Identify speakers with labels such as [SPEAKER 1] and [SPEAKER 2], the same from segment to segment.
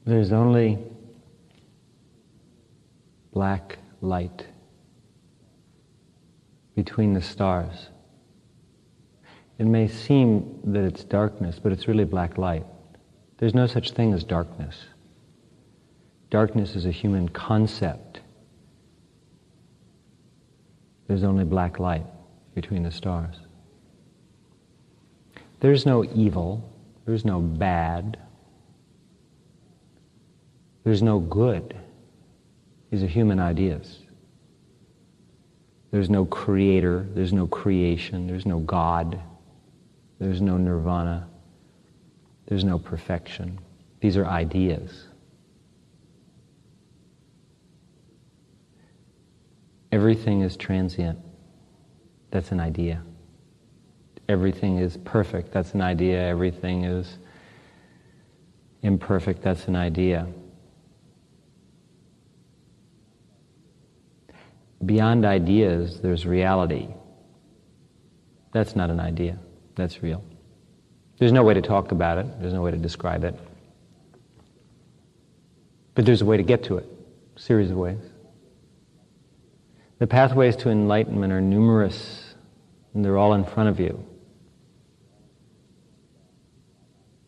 [SPEAKER 1] There's only black light between the stars. It may seem that it's darkness, but it's really black light. There's no such thing as darkness. Darkness is a human concept. There's only black light between the stars. There's no evil. There's no bad. There's no good. These are human ideas. There's no creator. There's no creation. There's no God. There's no nirvana. There's no perfection. These are ideas. Everything is transient. That's an idea. Everything is perfect. That's an idea. Everything is imperfect. That's an idea. Beyond ideas, there's reality. That's not an idea. That's real. There's no way to talk about it. There's no way to describe it. But there's a way to get to it. A series of ways. The pathways to enlightenment are numerous, and they're all in front of you.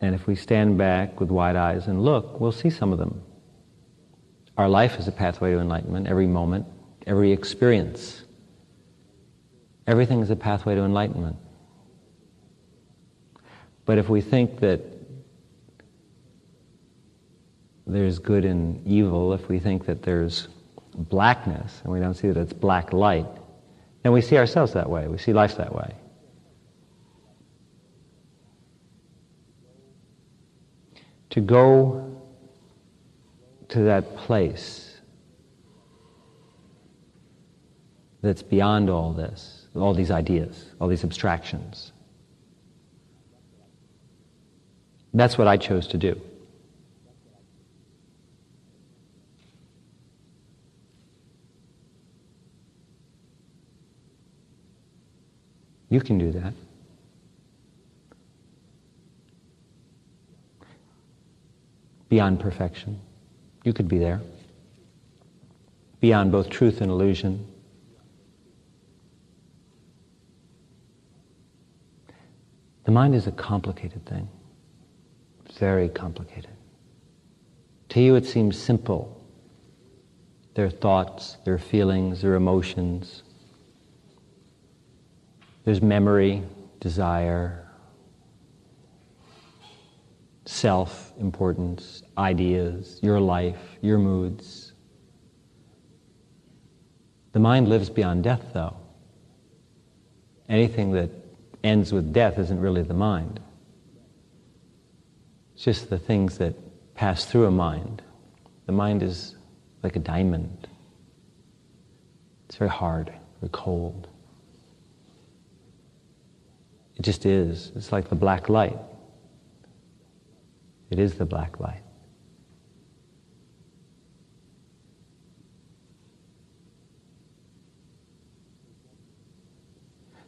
[SPEAKER 1] And if we stand back with wide eyes and look, we'll see some of them. Our life is a pathway to enlightenment, every moment, every experience. Everything is a pathway to enlightenment. But if we think that there's good and evil, if we think that there's blackness, and we don't see that it's black light, then we see ourselves that way, we see life that way. To go to that place that's beyond all this, all these ideas, all these abstractions, that's what I chose to do. You can do that. Beyond perfection. You could be there. Beyond both truth and illusion. The mind is a complicated thing. Very complicated. To you it seems simple. Their thoughts, their feelings, their emotions. There's memory, desire, self-importance, ideas, your life, your moods. The mind lives beyond death, though. Anything that ends with death isn't really the mind. It's just the things that pass through a mind. The mind is like a diamond. It's very hard, very cold. It just is. It's like the black light. It is the black light.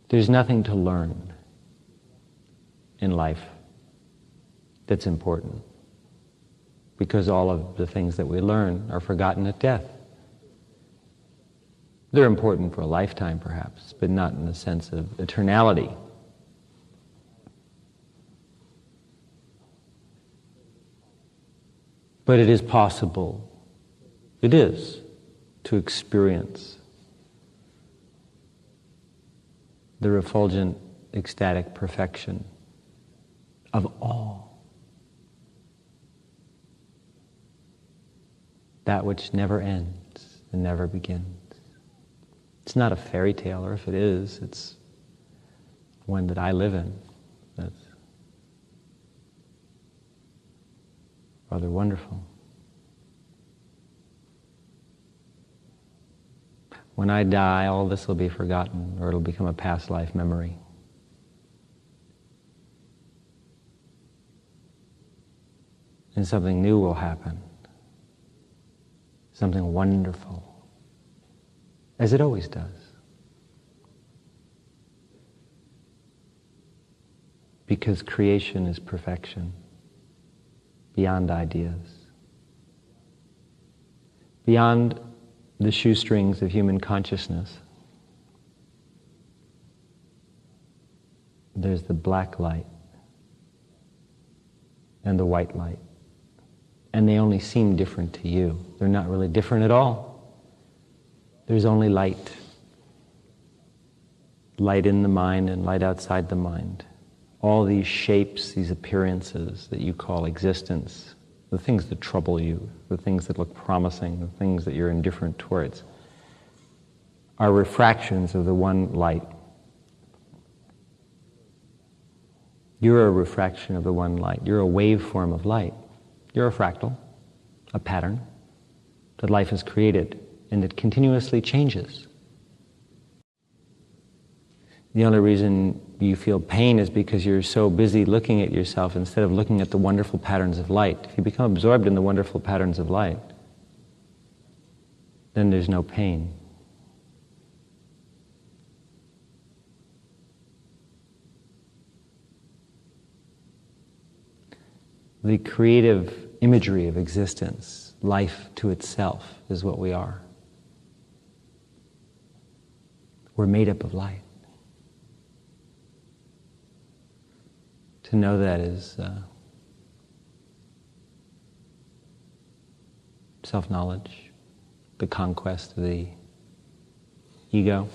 [SPEAKER 1] There's nothing to learn in life that's important, because all of the things that we learn are forgotten at death. They're important for a lifetime, perhaps, but not in the sense of eternality. But it is possible, it is, to experience the refulgent, ecstatic perfection of all. That which never ends and never begins. It's not a fairy tale, or if it is, it's one that I live in. That's rather wonderful. When I die, all this will be forgotten, or it'll become a past life memory. And something new will happen. Something wonderful. As it always does. Because creation is perfection. Beyond ideas. Beyond the shoestrings of human consciousness, there's the black light and the white light. And they only seem different to you. They're not really different at all. There's only light. Light in the mind and light outside the mind. All these shapes, these appearances that you call existence, the things that trouble you, the things that look promising, the things that you're indifferent towards, are refractions of the one light. You're a refraction of the one light. You're a waveform of light. You're a fractal, a pattern that life has created and that continuously changes. The only reason you feel pain is because you're so busy looking at yourself instead of looking at the wonderful patterns of light. If you become absorbed in the wonderful patterns of light, then there's no pain. The creative imagery of existence, life to itself, is what we are. We're made up of light. To know that is self-knowledge, the conquest of the ego.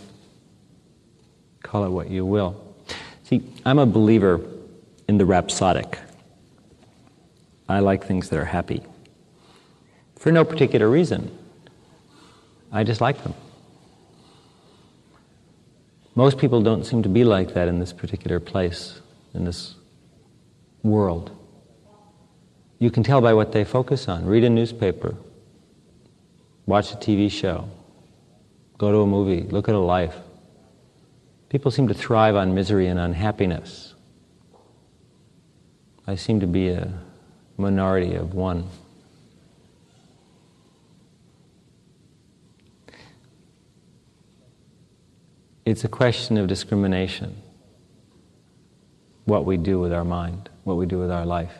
[SPEAKER 1] Call it what you will. See, I'm a believer in the rhapsodic. I like things that are happy. For no particular reason. I just like them. Most people don't seem to be like that in this particular place, in this world. You can tell by what they focus on. Read a newspaper, watch a TV show, go to a movie, look at a life. People seem to thrive on misery and unhappiness. I seem to be a minority of one. It's a question of discrimination. What we do with our mind, what we do with our life.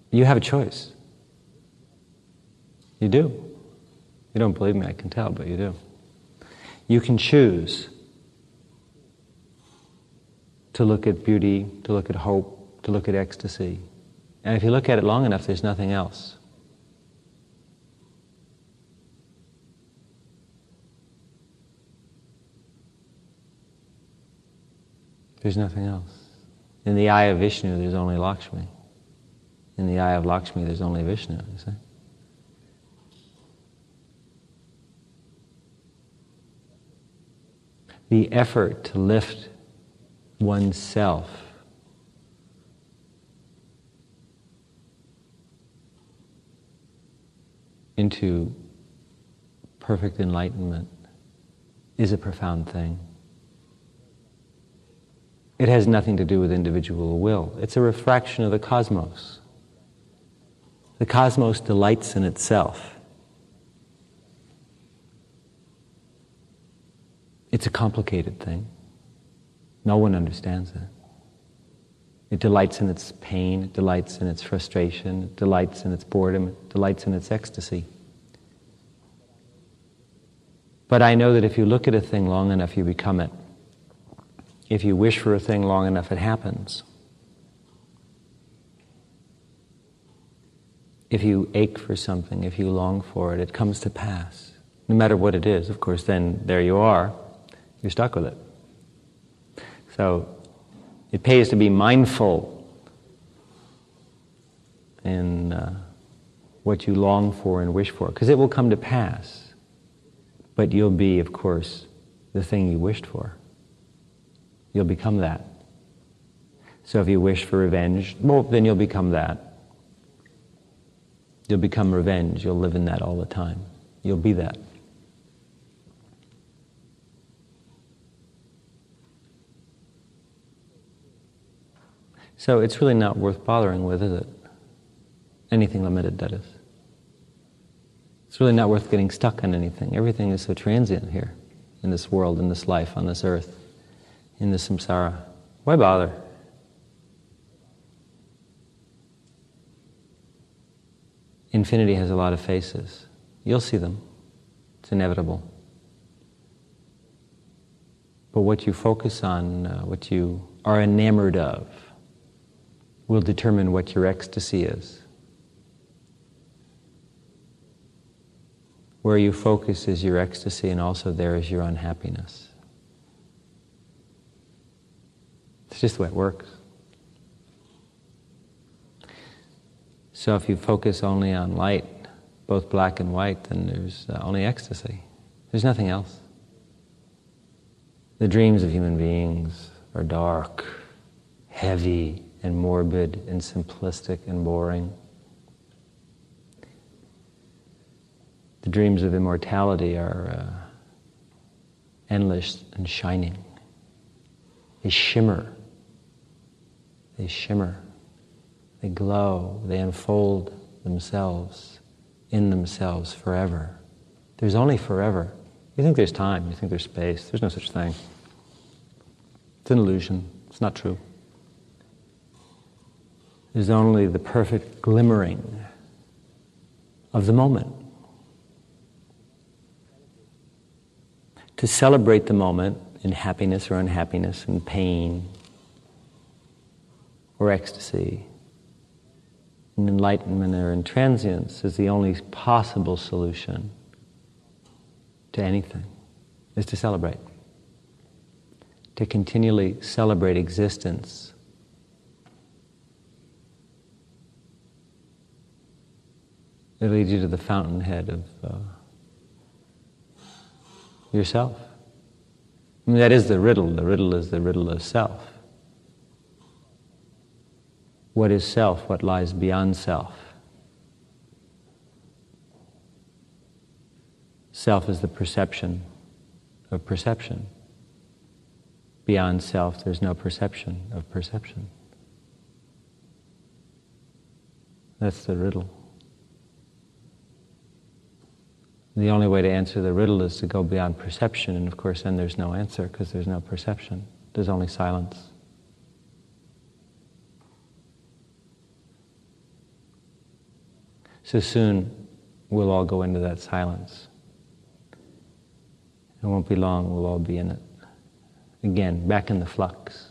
[SPEAKER 1] You have a choice. You do. You don't believe me, I can tell, but you do. You can choose to look at beauty, to look at hope, to look at ecstasy. And if you look at it long enough, there's nothing else. There's nothing else. In the eye of Vishnu, there's only Lakshmi. In the eye of Lakshmi, there's only Vishnu, you see? The effort to lift oneself into perfect enlightenment is a profound thing. It has nothing to do with individual will. It's a refraction of the cosmos. The cosmos delights in itself. It's a complicated thing. No one understands it. It delights in its pain, it delights in its frustration, it delights in its boredom, it delights in its ecstasy. But I know that if you look at a thing long enough, you become it. If you wish for a thing long enough, it happens. If you ache for something, if you long for it, it comes to pass. No matter what it is, of course, then there you are. You're stuck with it. So it pays to be mindful in what you long for and wish for, because it will come to pass. But you'll be, of course, the thing you wished for. You'll become that. So if you wish for revenge, well, then you'll become that. You'll become revenge. You'll live in that all the time. You'll be that. So it's really not worth bothering with, is it? Anything limited, that is. It's really not worth getting stuck on anything. Everything is so transient here, in this world, in this life, on this earth, in the samsara. Why bother? Infinity has a lot of faces. You'll see them. It's inevitable. But what you focus on, what you are enamored of, will determine what your ecstasy is. Where you focus is your ecstasy, and also there is your unhappiness. It's just the way it works. So if you focus only on light, both black and white, then there's only ecstasy. There's nothing else. The dreams of human beings are dark, heavy, and morbid, and simplistic, and boring. The dreams of immortality are endless and shining. They shimmer. They shimmer. They glow. They unfold themselves in themselves forever. There's only forever. You think there's time. You think there's space. There's no such thing. It's an illusion. It's not true. There's only the perfect glimmering of the moment. To celebrate the moment in happiness or unhappiness, in pain or ecstasy, in enlightenment or in transience is the only possible solution to anything, is to celebrate. To continually celebrate existence. It leads you to the fountainhead of yourself. I mean, that is the riddle. The riddle is the riddle of self. What is self? What lies beyond self? Self is the perception of perception. Beyond self, there's no perception of perception. That's the riddle. The only way to answer the riddle is to go beyond perception, and of course then there's no answer because there's no perception. There's only silence. So soon we'll all go into that silence. It won't be long, we'll all be in it. Again, back in the flux.